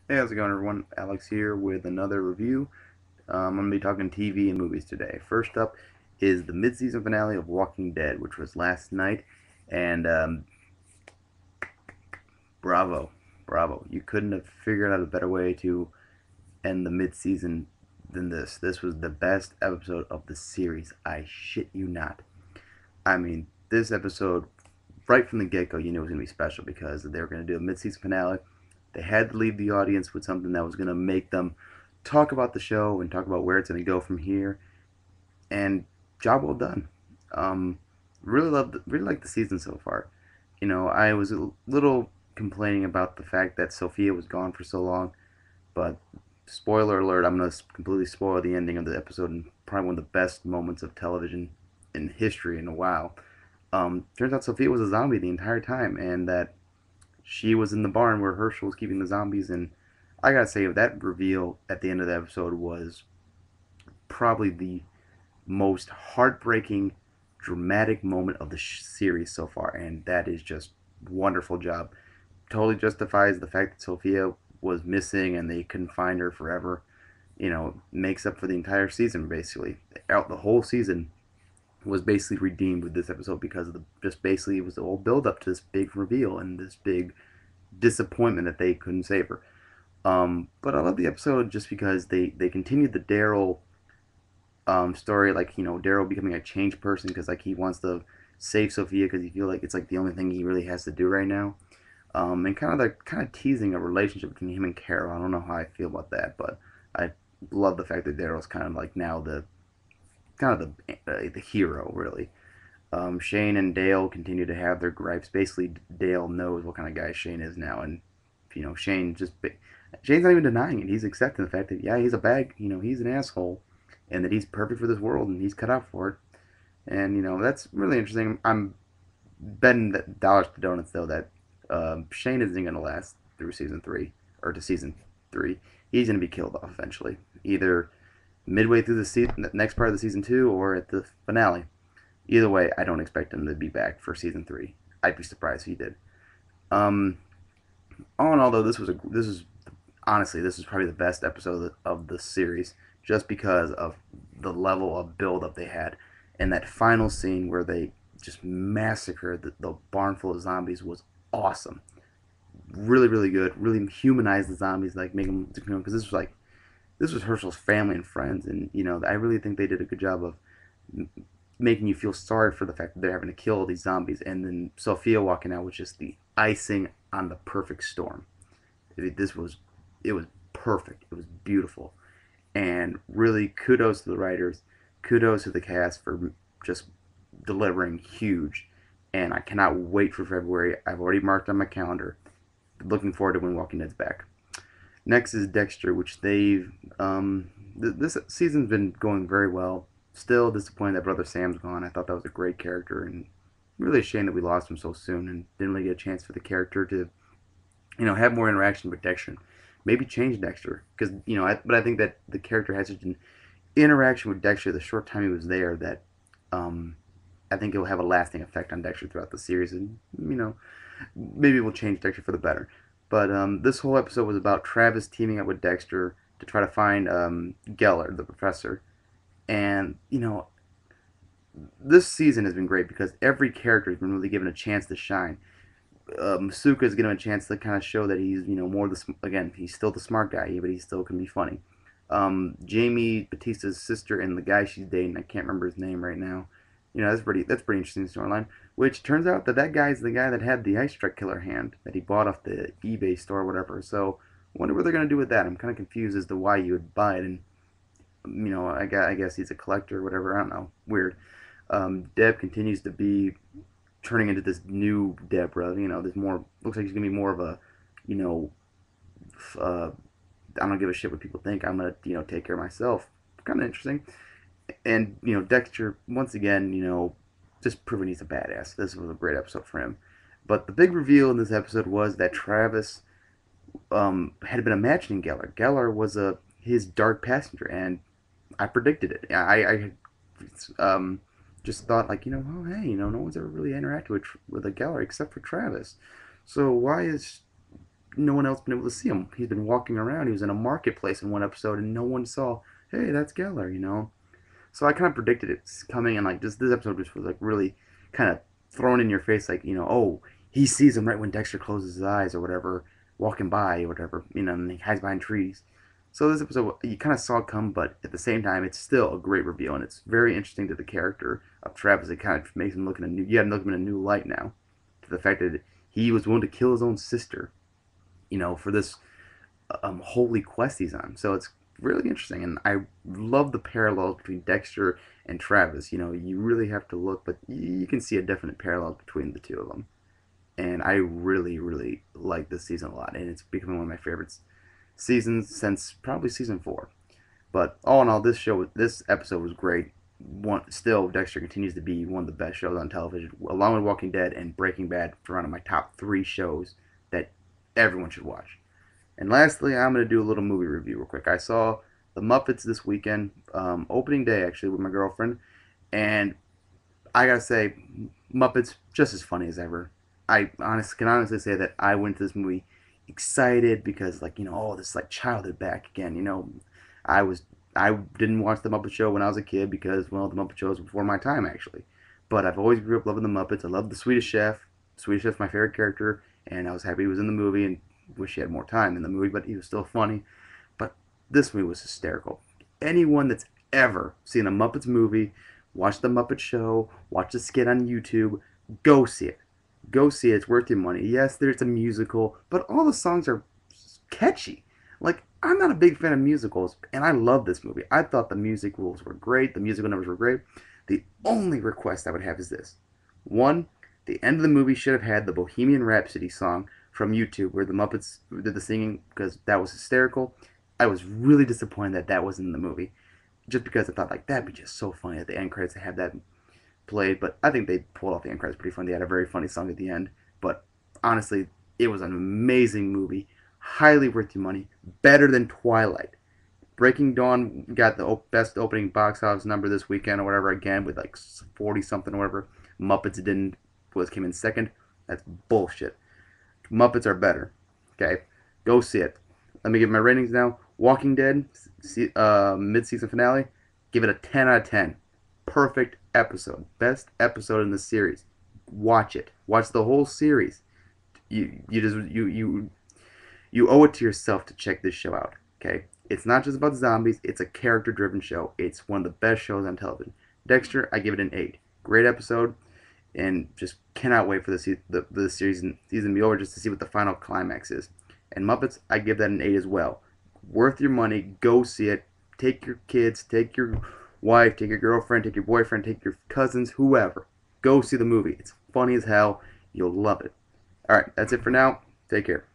Hey, how's it going, everyone? Alex here with another review. I'm going to be talking TV and movies today. First up is the mid-season finale of Walking Dead, which was last night, and bravo, bravo! You couldn't have figured out a better way to end the mid-season than this. This was the best episode of the series. I shit you not. I mean, this episode, right from the get-go, you knew it was going to be special because they were going to do a mid-season finale. They had to leave the audience with something that was going to make them talk about the show and talk about where it's going to go from here. And job well done. Really liked the season so far. I was a little complaining about the fact that Sophia was gone for so long, but spoiler alert, I'm going to completely spoil the ending of the episode and probably one of the best moments of television in history in a while. Turns out Sophia was a zombie the entire time, and that she was in the barn where Herschel was keeping the zombies. And I gotta say, that reveal at the end of the episode was probably the most heartbreaking, dramatic moment of the series so far, and that is just wonderful job. Totally justifies the fact that Sophia was missing and they couldn't find her forever. Makes up for the entire season basically. Out the whole season was basically redeemed with this episode because of the just basically it was the whole build up to this big reveal and this big disappointment that they couldn't save her. But I love the episode just because they continued the Daryl story, like Daryl becoming a changed person because like he wants to save Sophia because he feel like it's like the only thing he really has to do right now. And kind of teasing a relationship between him and Carol. I don't know how I feel about that, but I love the fact that Daryl's kind of like now the kind of the hero really. Shane and Dale continue to have their gripes. Basically, Dale knows what kind of guy Shane is now, and Shane's not even denying it. He's accepting the fact that yeah, he's a bag. He's an asshole, and that he's perfect for this world and he's cut out for it. And that's really interesting. I'm betting that dollars to donuts though that Shane isn't going to last through season three or to season three. He's going to be killed off eventually, either midway through the next part of the season two, or at the finale. Either way, I don't expect him to be back for season three. I'd be surprised if he did. Um, all in all, though, this is honestly this is probably the best episode of the series, just because of the level of build up they had, and that final scene where they just massacred the barn full of zombies was awesome. Really, really good. Really humanized the zombies, like make them because this was Herschel's family and friends, and I really think they did a good job of making you feel sorry for the fact that they're having to kill all these zombies, and then Sophia walking out was just the icing on the perfect storm. This was it was perfect. It was beautiful, and really kudos to the writers, kudos to the cast for just delivering huge. And I cannot wait for February. I've already marked on my calendar. Looking forward to when Walking Dead's back. Next is Dexter, which they've this season's been going very well. Still disappointed that Brother Sam's gone. I thought that was a great character, and really a shame that we lost him so soon and didn't really get a chance for the character to have more interaction with Dexter. Maybe change Dexter because but I think that the character had such an interaction with Dexter the short time he was there that um, I think it will have a lasting effect on Dexter throughout the series, and maybe we'll change Dexter for the better. But this whole episode was about Travis teaming up with Dexter to try to find Geller, the professor. And this season has been great because every character has been really given a chance to shine. Masuka is given a chance to kind of show that he's more again he's still the smart guy, but he still can be funny. Jamie Batista's sister and the guy she's dating, I can't remember his name right now. That's pretty interesting storyline. Which turns out that guy's the guy that had the ice truck killer hand that he bought off the eBay store or whatever. So I wonder what they're gonna do with that. I'm kind of confused as to why you would buy it, and I guess he's a collector or whatever. I don't know. Weird. Deb continues to be turning into this new Deborah. There's more. Looks like she's gonna be more of a, you know, I don't give a shit what people think. I'm gonna take care of myself. Kind of interesting. And Dexter once again just proving he's a badass. This was a great episode for him. But the big reveal in this episode was that Travis had been imagining Geller. Geller was his dark passenger, and I predicted it. I just thought like oh hey no one's ever really interacted with a Geller except for Travis. So why is no one else been able to see him. He's been walking around. He was in a marketplace in one episode, and no one saw, hey, that's Geller, you know. So I kind of predicted it's coming, and like this episode just was like really kind of thrown in your face, like oh, he sees him right when Dexter closes his eyes or whatever, walking by or whatever, and he hides behind trees. So this episode, you kind of saw it come, but at the same time, it's still a great reveal, and it's very interesting to the character of Travis. It kind of makes him look in a new, you have to look him in a new light now, to the fact that he was willing to kill his own sister, for this holy quest he's on. So it's really interesting, and I love the parallels between Dexter and Travis. You really have to look, but you can see a definite parallel between the two of them. And I really, really like this season a lot, and it's becoming one of my favorites seasons since probably season 4. But all in all, this episode was great. Still, Dexter continues to be one of the best shows on television, along with Walking Dead and Breaking Bad, for one of my top 3 shows that everyone should watch. And lastly, I'm going to do a little movie review real quick. I saw the Muppets this weekend, opening day actually, with my girlfriend, and I gotta say, Muppets just as funny as ever. Can honestly say that I went to this movie excited because oh, this like childhood back again. I didn't watch the Muppet Show when I was a kid because well, the Muppet Show was before my time actually. But I've always grew up loving the Muppets. I love the Swedish Chef. Swedish Chef's my favorite character, and I was happy he was in the movie and wish he had more time in the movie, but he was still funny. But this movie was hysterical. Anyone that's ever seen a Muppets movie, watched the Muppet Show, watched a skit on YouTube, go see it. Go see it. It's worth your money. Yes, there's a musical, but all the songs are catchy. Like, I'm not a big fan of musicals, and I love this movie. I thought the music rules were great. The musical numbers were great. The only request I would have is this. One, the end of the movie should have had the Bohemian Rhapsody song from YouTube where the Muppets did the singing because that was hysterical. I was really disappointed that that wasn't in the movie, just because I thought like that'd be just so funny at the end credits to have that played. But I think they pulled off the end credits pretty funny. They had a very funny song at the end. But honestly, it was an amazing movie, highly worth your money, better than Twilight. Breaking Dawn got the best opening box office number this weekend or whatever again with like 40 something or whatever. Muppets didn't came in second. That's bullshit. Muppets are better. Okay, go see it. Let me give my ratings now. Walking Dead mid-season finale. Give it a 10 out of 10. Perfect episode. Best episode in the series. Watch it. Watch the whole series. You owe it to yourself to check this show out. Okay, it's not just about zombies. It's a character-driven show. It's one of the best shows on television. Dexter, I give it an 8. Great episode, and just cannot wait for the season to be over just to see what the final climax is. And Muppets, I give that an 8 as well. Worth your money. Go see it. Take your kids, take your wife, take your girlfriend, take your boyfriend, take your cousins, whoever. Go see the movie. It's funny as hell. You'll love it. Alright, that's it for now. Take care.